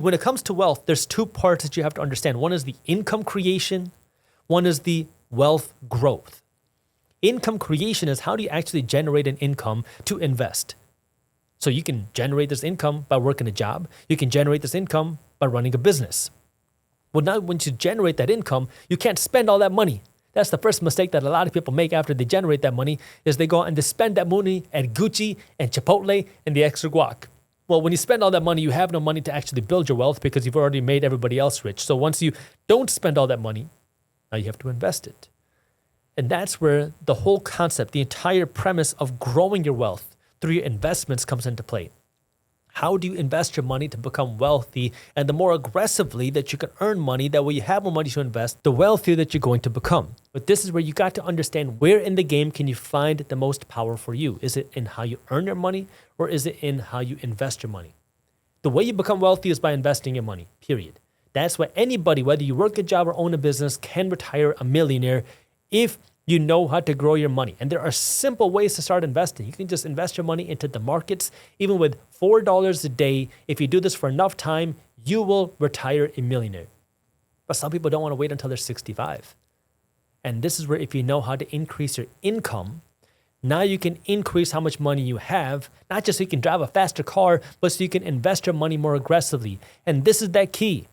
When it comes to wealth, there's two parts that you have to understand. One is the income creation. One is the wealth growth. Income creation is how do you actually generate an income to invest? So you can generate this income by working a job. You can generate this income by running a business. Well, now once you generate that income, you can't spend all that money. That's the first mistake that a lot of people make after they generate that money is they go out and they spend that money at Gucci and Chipotle and the extra guac. Well, when you spend all that money, you have no money to actually build your wealth because you've already made everybody else rich. So once you don't spend all that money, now you have to invest it. And that's where the whole concept, the entire premise of growing your wealth through your investments comes into play. How do you invest your money to become wealthy? And the more aggressively that you can earn money, that way you have more money to invest, the wealthier that you're going to become. But this is where you got to understand where in the game can you find the most power for you? Is it in how you earn your money or is it in how you invest your money? The way you become wealthy is by investing your money, period. That's why anybody, whether you work a job or own a business, can retire a millionaire if you know how to grow your money. And there are simple ways to start investing. You can just invest your money into the markets. Even with $4 a day, if you do this for enough time, you will retire a millionaire. But some people don't want to wait until they're 65. And this is where if you know how to increase your income, now you can increase how much money you have, not just so you can drive a faster car, but so you can invest your money more aggressively. And this is that key.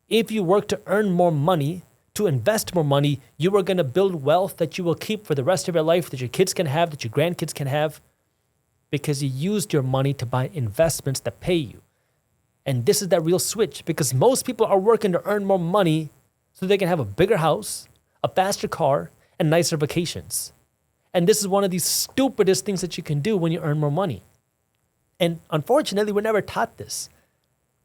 If you work to earn more money, to invest more money, you are going to build wealth that you will keep for the rest of your life, that your kids can have, that your grandkids can have, because you used your money to buy investments that pay you. And this is that real switch, because most people are working to earn more money so they can have a bigger house, a faster car, and nicer vacations. And this is one of the stupidest things that you can do when you earn more money. And unfortunately, we're never taught this.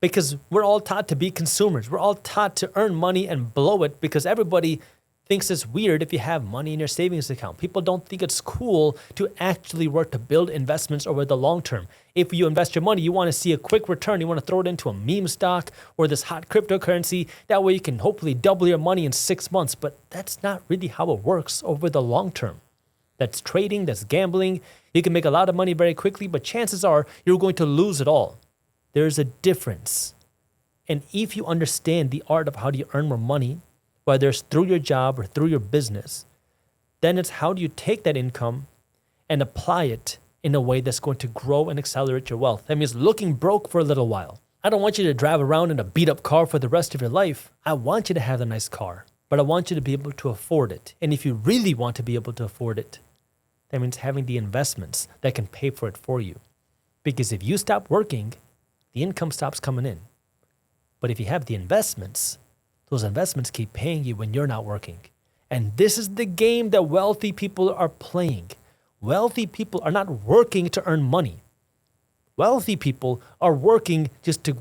Because we're all taught to be consumers. We're all taught to earn money and blow it because everybody thinks it's weird if you have money in your savings account. People don't think it's cool to actually work to build investments over the long term. If you invest your money, you want to see a quick return. You want to throw it into a meme stock or this hot cryptocurrency. That way you can hopefully double your money in 6 months. But that's not really how it works over the long term. That's trading, that's gambling. You can make a lot of money very quickly, but chances are you're going to lose it all. There's a difference. And if you understand the art of how do you earn more money, whether it's through your job or through your business, then it's how do you take that income and apply it in a way that's going to grow and accelerate your wealth. That means looking broke for a little while. I don't want you to drive around in a beat up car for the rest of your life. I want you to have a nice car, but I want you to be able to afford it. And if you really want to be able to afford it, that means having the investments that can pay for it for you. Because if you stop working, the income stops coming in. But if you have the investments, those investments keep paying you when you're not working. And this is the game that wealthy people are playing. Wealthy people are not working to earn money. Wealthy people are working just to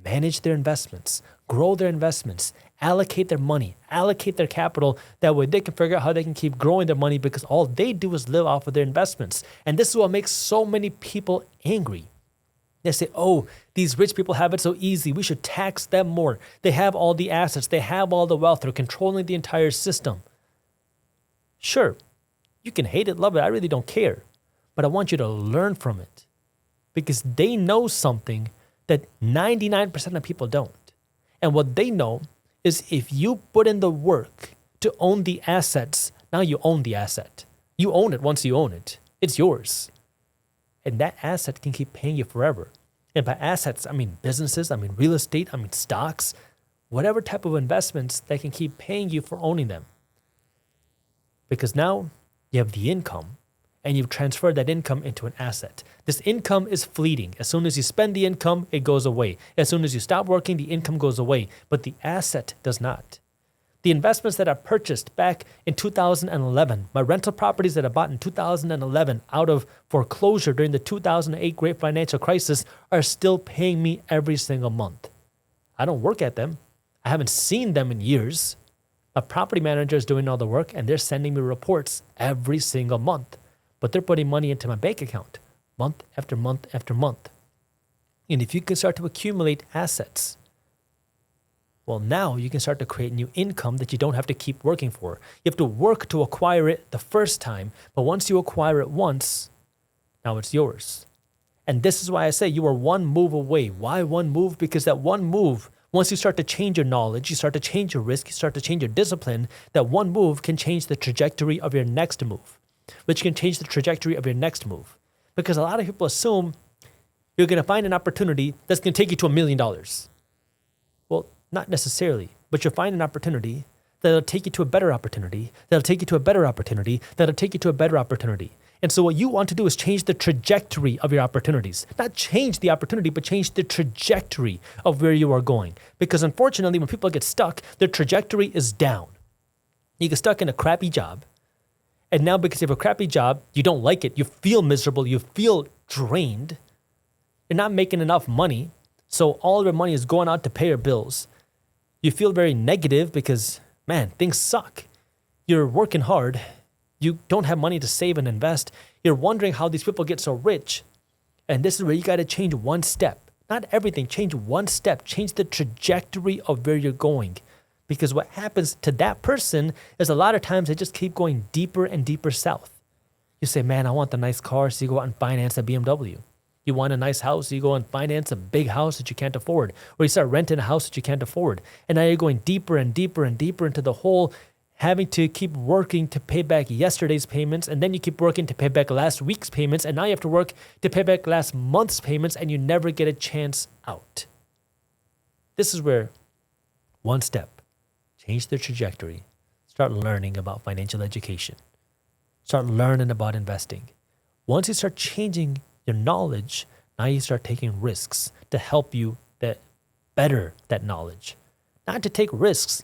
manage their investments, grow their investments, allocate their money, allocate their capital. That way they can figure out how they can keep growing their money because all they do is live off of their investments. And this is what makes so many people angry. They say, oh, these rich people have it so easy. We should tax them more. They have all the assets. They have all the wealth. They're controlling the entire system. Sure, you can hate it, love it. I really don't care. But I want you to learn from it because they know something that 99% of people don't. And what they know is if you put in the work to own the assets, now you own the asset. You own it once you own it. It's yours. And that asset can keep paying you forever. And by assets, I mean businesses, I mean real estate, I mean stocks, whatever type of investments that can keep paying you for owning them. Because now you have the income and you've transferred that income into an asset. This income is fleeting. As soon as you spend the income, it goes away. As soon as you stop working, the income goes away. But the asset does not. The investments that I purchased back in 2011, my rental properties that I bought in 2011 out of foreclosure during the 2008 great financial crisis are still paying me every single month. I don't work at them. I haven't seen them in years. A property manager is doing all the work and they're sending me reports every single month. But they're putting money into my bank account month after month after month. And if you can start to accumulate assets, well, now you can start to create new income that you don't have to keep working for. You have to work to acquire it the first time, but once you acquire it once, now it's yours. And this is why I say you are one move away. Why one move? Because that one move, once you start to change your knowledge, you start to change your risk, you start to change your discipline, that one move can change the trajectory of your next move, which can change the trajectory of your next move. Because a lot of people assume you're going to find an opportunity that's going to take you to $1 million. Well, not necessarily, but you'll find an opportunity that'll take you to a better opportunity, that'll take you to a better opportunity, that'll take you to a better opportunity. And so what you want to do is change the trajectory of your opportunities. Not change the opportunity, but change the trajectory of where you are going. Because unfortunately, when people get stuck, their trajectory is down. You get stuck in a crappy job. And now because you have a crappy job, you don't like it, you feel miserable, you feel drained. You're not making enough money. So all of your money is going out to pay your bills. You feel very negative because, man, things suck. You're working hard. You don't have money to save and invest. You're wondering how these people get so rich. And this is where you got to change one step. Not everything, change one step. Change the trajectory of where you're going. Because what happens to that person is a lot of times they just keep going deeper and deeper south. You say, man, I want the nice car, so you go out and finance a BMW. You want a nice house, so you go and finance a big house that you can't afford. Or you start renting a house that you can't afford. And now you're going deeper and deeper and deeper into the hole, having to keep working to pay back yesterday's payments, and then you keep working to pay back last week's payments, and now you have to work to pay back last month's payments, and you never get a chance out. This is where one step, change the trajectory, start learning about financial education, start learning about investing. Once you start changing your knowledge, now you start taking risks to help you better that knowledge. Not to take risks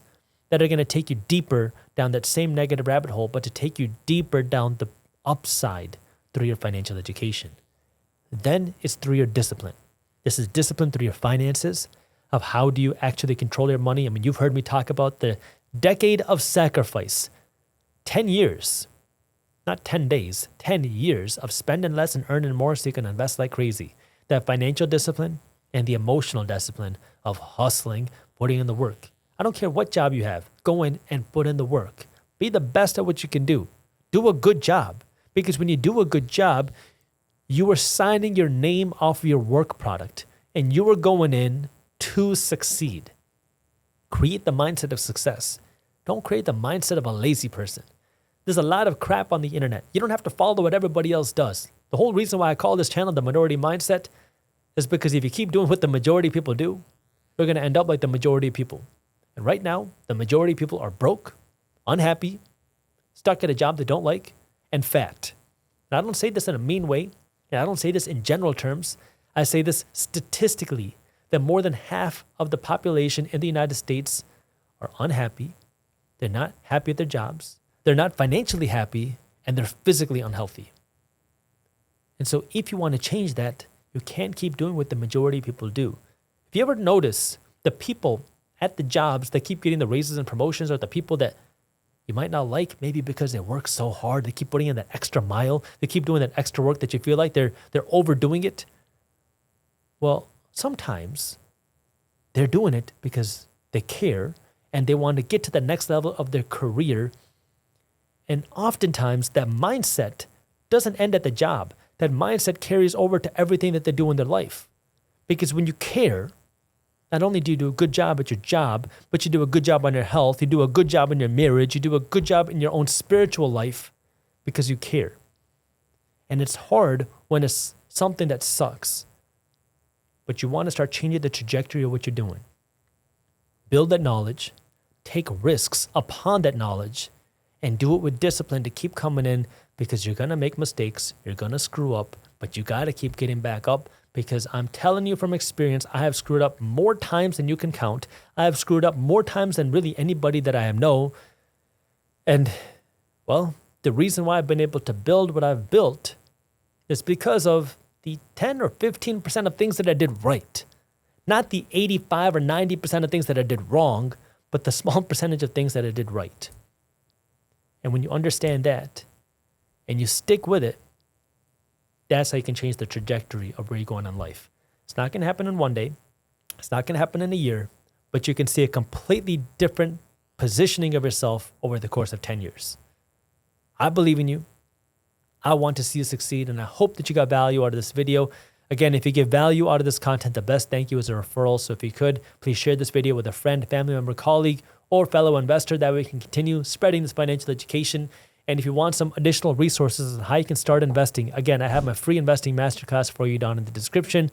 that are going to take you deeper down that same negative rabbit hole, but to take you deeper down the upside through your financial education. Then it's through your discipline. This is discipline through your finances, of how do you actually control your money. I mean, you've heard me talk about the decade of sacrifice. 10 years, not 10 days, 10 years of spending less and earning more so you can invest like crazy. That financial discipline and the emotional discipline of hustling, putting in the work. I don't care what job you have. Go in and put in the work. Be the best at what you can do. Do a good job. Because when you do a good job, you are signing your name off of your work product. And you are going in to succeed. Create the mindset of success. Don't create the mindset of a lazy person. There's a lot of crap on the internet. You don't have to follow what everybody else does. The whole reason why I call this channel The Minority Mindset is because if you keep doing what the majority of people do, you're going to end up like the majority of people. And right now, the majority of people are broke, unhappy, stuck at a job they don't like, and fat. And I don't say this in a mean way, and I don't say this in general terms. I say this statistically, that more than half of the population in the United States are unhappy. They're not happy at their jobs. They're not financially happy, and they're physically unhealthy. And so if you want to change that, you can't keep doing what the majority of people do. If you ever notice the people at the jobs that keep getting the raises and promotions are the people that you might not like, maybe because they work so hard, they keep putting in that extra mile, they keep doing that extra work that you feel like they're overdoing it. Well, sometimes they're doing it because they care and they want to get to the next level of their career. And oftentimes that mindset doesn't end at the job. That mindset carries over to everything that they do in their life. Because when you care, not only do you do a good job at your job, but you do a good job on your health, you do a good job in your marriage, you do a good job in your own spiritual life because you care. And it's hard when it's something that sucks. But you want to start changing the trajectory of what you're doing. Build that knowledge, take risks upon that knowledge, and do it with discipline to keep coming in because you're going to make mistakes, you're going to screw up, but you got to keep getting back up. Because I'm telling you from experience, I have screwed up more times than you can count. I have screwed up more times than really anybody that I know. And, well, the reason why I've been able to build what I've built is because of the 10 or 15% of things that I did right. Not the 85 or 90% of things that I did wrong, but the small percentage of things that I did right. And when you understand that and you stick with it, that's how you can change the trajectory of where you're going in life. It's not going to happen in one day. It's not going to happen in a year, but you can see a completely different positioning of yourself over the course of 10 years. I believe in you. I want to see you succeed, and I hope that you got value out of this video. Again, if you get value out of this content, the best thank you is a referral. So if you could, please share this video with a friend, family member, colleague, or fellow investor. That way we can continue spreading this financial education. And if you want some additional resources on how you can start investing, again, I have my free investing masterclass for you down in the description.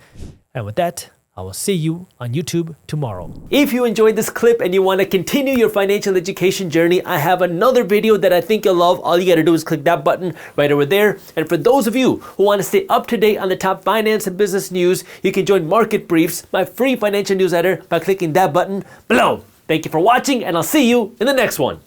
And with that, I will see you on YouTube tomorrow. If you enjoyed this clip and you want to continue your financial education journey, I have another video that I think you'll love. All you got to do is click that button right over there. And for those of you who want to stay up to date on the top finance and business news, you can join Market Briefs, my free financial newsletter, by clicking that button below. Thank you for watching, and I'll see you in the next one.